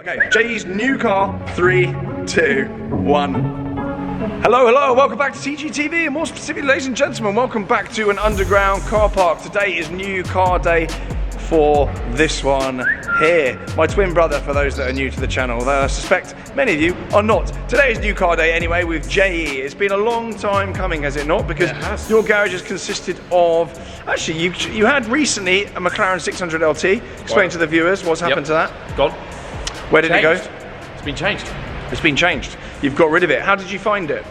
Okay, Jay's new car, 3, 2, 1. Hello, hello, welcome back to TGTV, and more specifically, ladies and gentlemen, welcome back to an underground car park. Today is new car day for this one here. My twin brother, for those that are new to the channal, although I suspect many of you are not. Today is new car day anyway with JE. It's been a long time coming, has it not? Because your garage has consisted of, actually you had recently a McLaren 600 LT. Explain to the viewers what's happened to that. Gone. Where did it go? It's been changed. It's been changed. You've got rid of it. How did you find it?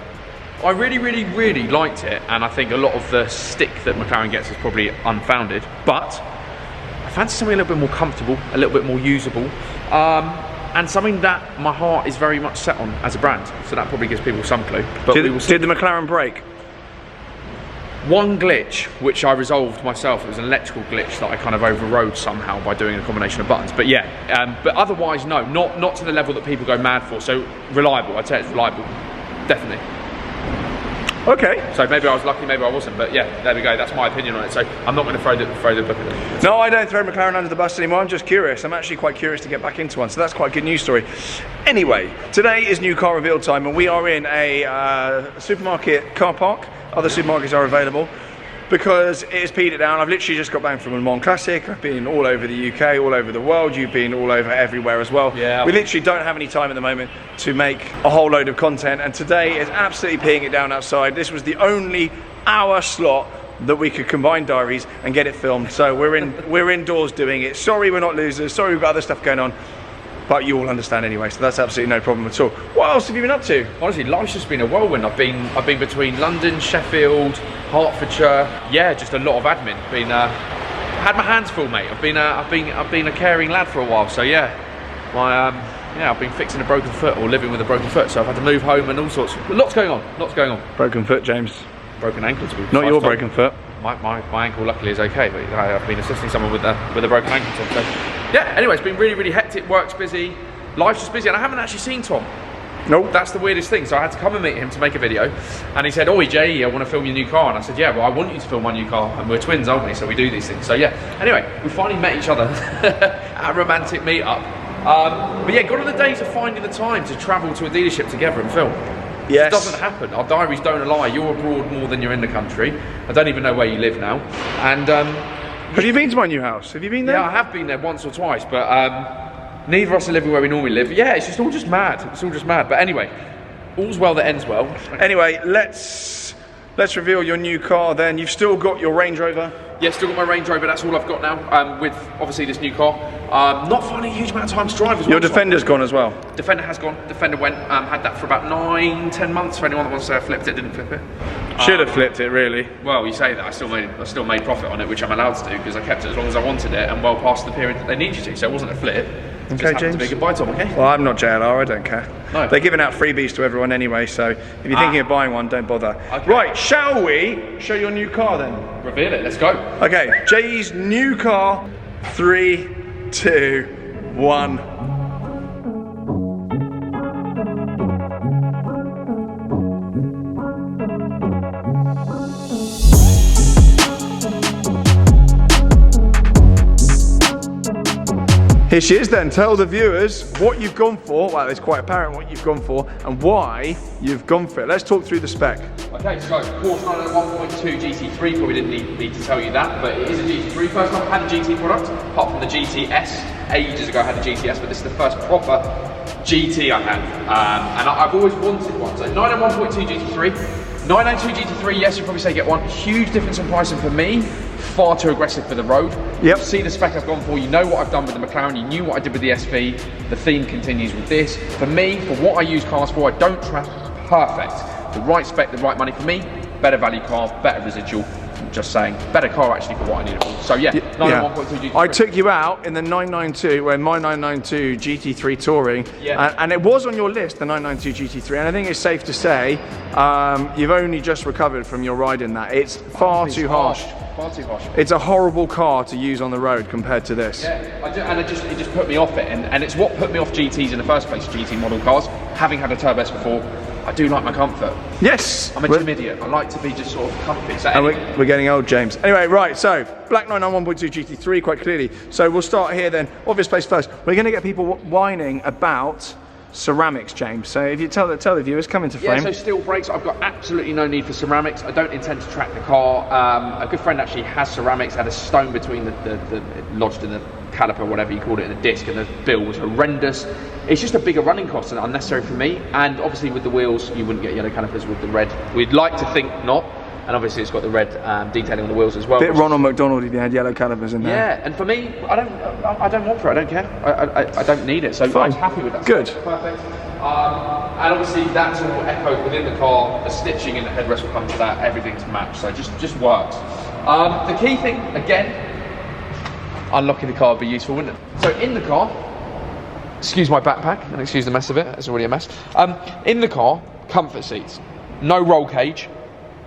I really liked it, and I think a lot of the stick that McLaren gets is probably unfounded, but I fancy something a little bit more comfortable, a little bit more usable, and something that my heart is very much set on as a brand, so that probably gives people some clue. But did the McLaren break? One glitch, which I resolved myself. It was an electrical glitch that I kind of overrode somehow by doing a combination of buttons. But yeah, but otherwise, no, not to the level that people go mad for. So reliable, I'd say it's reliable, definitely. Okay. So maybe I was lucky, maybe I wasn't, but yeah, there we go. That's my opinion on it. So I'm not going to throw the book at it. No, I don't throw McLaren under the bus anymore. I'm just curious. I'm actually quite curious to get back into one. So that's quite a good news story. Anyway, today is new car reveal time, and we are in a supermarket car park. Other supermarkets are available because it has petered down. I've literally just got back from Le Mans Classic. I've been all over the UK, all over the world. You've been all over everywhere as well. Yeah. We literally don't have any time at the moment to make a whole load of content, and today is absolutely peeing it down outside. This was the only hour slot that we could combine diaries and get it filmed. So we're indoors doing it. Sorry we're not losers. Sorry we've got other stuff going on. But you all understand anyway, so that's absolutely no problem at all. What else have you been up to? Honestly, life's just been a whirlwind. I've been between London, Sheffield, Hertfordshire. Yeah, just a lot of admin. Had my hands full, mate. I've been a caring lad for a while. So yeah, I've been fixing a broken foot or living with a broken foot. So I've had to move home and all sorts. Lots going on. Broken foot, James. Broken ankle to be precise. Not your broken foot. My ankle luckily is okay, but I've been assisting someone with a broken ankle. So yeah, anyway, it's been really hectic. Work's busy, life's just busy, and I haven't actually seen Tom. Nope. That's the weirdest thing. So I had to come and meet him to make a video, and he said, "Oi Jay, I want to film your new car." And I said, "Yeah, well, I want you to film my new car, and we're twins, aren't we? So we do these things." So yeah. Anyway, we finally met each other at a romantic meet-up. But yeah, got on the days of finding the time to travel to a dealership together and film. Yes. It doesn't happen. Our diaries don't lie. You're abroad more than you're in the country. I don't even know where you live now. And have you been to my new house? Have you been there? Yeah, I have been there once or twice, but neither of us are living where we normally live. Yeah, it's just all just mad. It's all just mad. But anyway, all's well that ends well. Anyway, let's reveal your new car then. You've still got your Range Rover. Yeah, still got my Range Rover. That's all I've got now. With obviously this new car. Not finding a huge amount of time to drive as well. Your Defender's gone as well. Defender has gone. Defender went. Had that for about 9-10 months. For anyone that wants to say I flipped it, didn't flip it. Should have flipped it, really. Well, you say that. I still made profit on it, which I'm allowed to do because I kept it as long as I wanted it and well past the period that they need you to. So it wasn't a flip. Okay, just James. To be goodbye, Tom. Okay. Well, I'm not JLR. I don't care. No. They're giving out freebies to everyone anyway. So if you're thinking of buying one, don't bother. Okay. Right, shall we show your new car then? Reveal it. Let's go. Okay, Jay's new car. 3, 2, 1. Here she is then. Tell the viewers what you've gone for. Well, it's quite apparent what you've gone for and why you've gone for it. Let's talk through the spec. Okay, so Porsche 911.2 GT3, probably didn't need to tell you that, but it is a GT3. First time I had a GT product, apart from the GTS. Ages ago I had a GTS, but this is the first proper GT I had. And I've always wanted one. So 911.2 GT3. 992 GT3, yes, you'd probably say get one. Huge difference in pricing for me. Far too aggressive for the road. Yep. You see the spec I've gone for, you know what I've done with the McLaren, you knew what I did with the SV, the theme continues with this. For me, for what I use cars for, I don't trust perfect. The right spec, the right money for me, better value car, better residual. I'm just saying, better car actually for what I need it for. So yeah, 991.2 GT3. I took you out in the 992, my 992 GT3 Touring, and it was on your list, the 992 GT3, and I think it's safe to say you've only just recovered from your ride in that. It's far too harsh. Far too harsh. It's a horrible car to use on the road compared to this. Yeah, it just put me off it, and it's what put me off GTs in the first place, GT model cars. Having had a turbo S before, I do like my comfort. Yes. I'm a gym idiot. I like to be just sort of comfy. So and we're getting old, James. Anyway, right, so black 991.2 GT3 quite clearly. So we'll start here then. Obvious place first. We're going to get people whining about ceramics, James. So if you tell the viewers, come into frame. Yeah, so steel brakes, I've got absolutely no need for ceramics. I don't intend to track the car. A good friend actually has ceramics, had a stone between the lodged in the caliper, whatever you call it, in the disc, and the bill was horrendous. It's just a bigger running cost and unnecessary for me. And obviously with the wheels, you wouldn't get yellow calipers with the red. We'd like to think not. And obviously it's got the red detailing on the wheels as well. Bit Ronald McDonald if you had yellow calipers in there. Yeah, and for me, I don't want for it. I don't care. I don't need it. So Fine. I'm happy with that. Good. Perfect. And obviously that's all echoed within the car. The stitching in the headrest will come to that. Everything's matched. So just works. The key thing again, unlocking the car would be useful, wouldn't it? So in the car, excuse my backpack and excuse the mess of it. It's already a mess. In the car, comfort seats, no roll cage.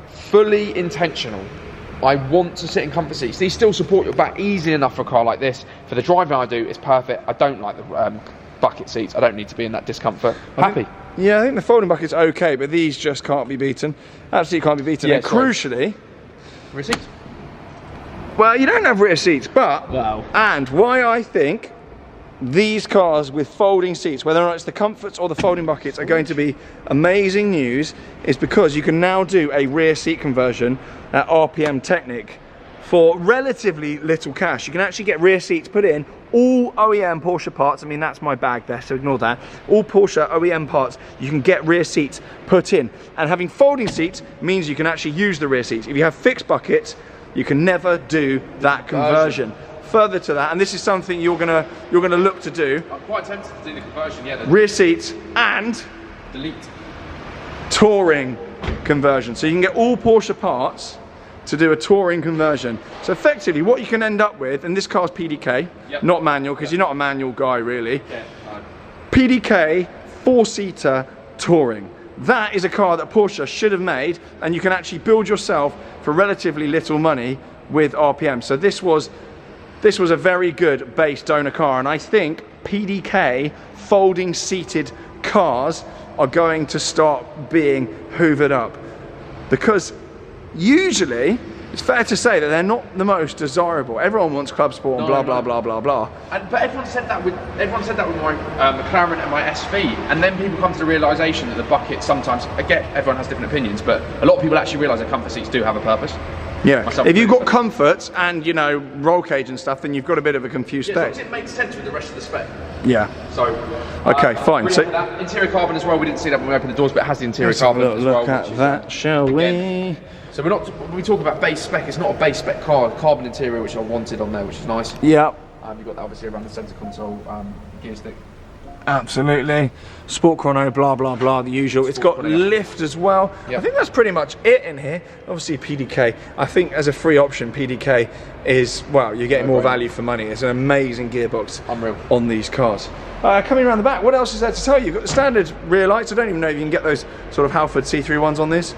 Fully intentional. I want to sit in comfort seats. These still support your back easy enough for a car like this. For the driving I do, it's perfect. I don't like the bucket seats. I don't need to be in that discomfort. Happy. I think the folding bucket's okay, but these just can't be beaten. Absolutely can't be beaten. Yeah, and crucially, rear seats? Well, you don't have rear seats, but Wow. And why I think these cars with folding seats, whether or not it's the comforts or the folding buckets, are going to be amazing news is because you can now do a rear seat conversion at RPM Technic for relatively little cash. You can actually get rear seats put in, all OEM Porsche parts. I mean, that's my bag there, so ignore that. All Porsche OEM parts, you can get rear seats put in. And having folding seats means you can actually use the rear seats. If you have fixed buckets, you can never do that conversion. Further to that, and this is something you're gonna look to do. I'm quite tempted to do the conversion, yeah. Rear seats and Delete. touring conversion. So you can get all Porsche parts to do a touring conversion. So effectively what you can end up with, and this car's PDK, Yep. not manual, because you're not a manual guy really. Yeah. PDK 4-seater touring. That is a car that Porsche should have made, and you can actually build yourself for relatively little money with RPM. So this was a very good base donor car, and I think PDK folding seated cars are going to start being hoovered up, because usually it's fair to say that they're not the most desirable. Everyone wants Club Sport and blah blah blah blah blah. But everyone said that with my McLaren and my SV, and then people come to the realisation that the bucket sometimes, again, everyone has different opinions, but a lot of people actually realise that comfort seats do have a purpose. Yeah, Myself if you've got included. comfort and, you know, roll cage and stuff, then you've got a bit of a confused Yeah, as long spec. as it makes sense with the rest of the spec. Yeah. So, Okay, fine. really So happy with that. Interior carbon as well. We didn't see that when we opened the doors, but it has the interior let's have a carbon little as well. look at which is, that, shall again, we? So when we talk about base spec, it's not a base spec car. Carbon interior, which I wanted on there, which is nice. Yeah, You've got that obviously around the centre console, gear stick. absolutely. Sport chrono, blah blah blah, the usual. It's got chrono, yeah. lift as well. Yep. I think that's pretty much it in here. Obviously PDK. I think as a free option, PDK is, well, you're getting more value for money. It's an amazing gearbox Unreal. on these cars. Coming around the back, what else is there to tell you? You've got the standard rear lights. I don't even know if you can get those sort of Halford C3 ones on this.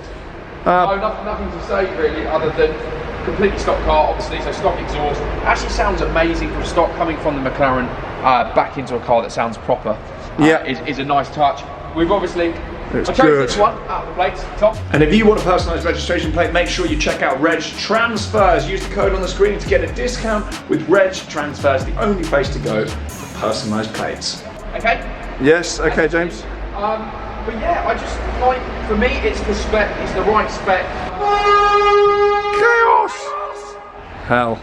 No, nothing to say really, other than completely stock car, obviously, so stock exhaust. Actually sounds amazing from stock, coming from the McLaren back into a car that sounds proper. Yeah. Is a nice touch. We've obviously, It's I chose good. this one out of the plates, top. And if you want a personalised registration plate, make sure you check out Reg Transfers. Use the code on the screen to get a discount with Reg Transfers, the only place to go for personalised plates. Okay? Yes, okay, James. But yeah, I just like, for me, it's the spec, it's the right spec. Chaos! Hell.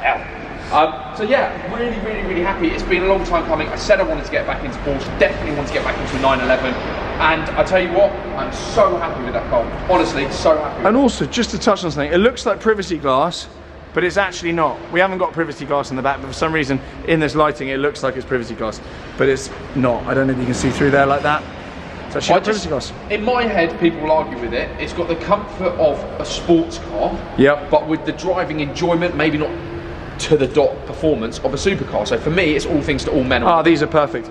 So yeah, really, really, really happy. It's been a long time coming. I said I wanted to get back into Porsche, definitely want to get back into a 911. And I tell you what, I'm so happy with that car. Honestly, so happy. And also, just to touch on something, it looks like privacy glass, but it's actually not. We haven't got privacy glass in the back, but for some reason, in this lighting, it looks like it's privacy glass, but it's not. I don't know if you can see through there like that. It's actually not privacy glass. In my head, people will argue with it. It's got the comfort of a sports car, Yep. but with the driving enjoyment, maybe not to the dot performance of a supercar. So for me, it's all things to all men. Ah, these are perfect.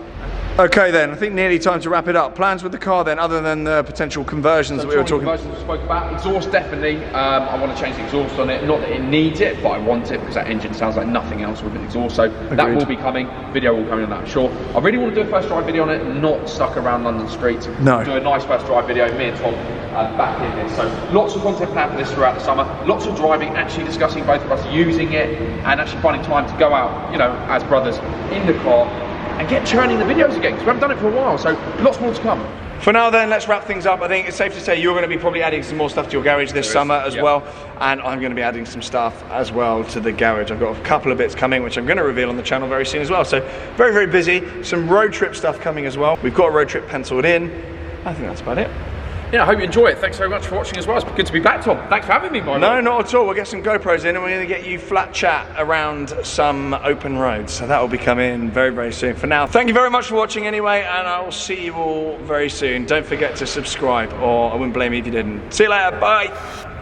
Okay then, I think nearly time to wrap it up. Plans with the car then, other than the potential conversions that we were talking about? Conversions we spoke about. Exhaust, definitely. I want to change the exhaust on it. Not that it needs it, but I want it because that engine sounds like nothing else with an exhaust. So that will be coming. Video will come in on that, I'm sure. I really want to do a first drive video on it, not stuck around London streets. No. Do a nice first drive video, me and Tom back in this. So lots of content planned for this throughout the summer. Lots of driving, actually discussing both of us using it and actually finding time to go out, you know, as brothers in the car and get churning the videos again, because we haven't done it for a while, so lots more to come. For now then, let's wrap things up. I think it's safe to say you're going to be probably adding some more stuff to your garage this summer as well, and I'm going to be adding some stuff as well to the garage. I've got a couple of bits coming which I'm going to reveal on the channel very soon as well, so very, very busy. Some road trip stuff coming as well. We've got a road trip penciled in. I think that's about it. Yeah, I hope you enjoy it. Thanks very much for watching as well. It's good to be back, Tom. Thanks for having me, by the way. No, not at all. We'll get some GoPros in and we're going to get you flat chat around some open roads. So that will be coming very, very soon. For now, thank you very much for watching anyway, and I will see you all very soon. Don't forget to subscribe, or I wouldn't blame you if you didn't. See you later. Bye.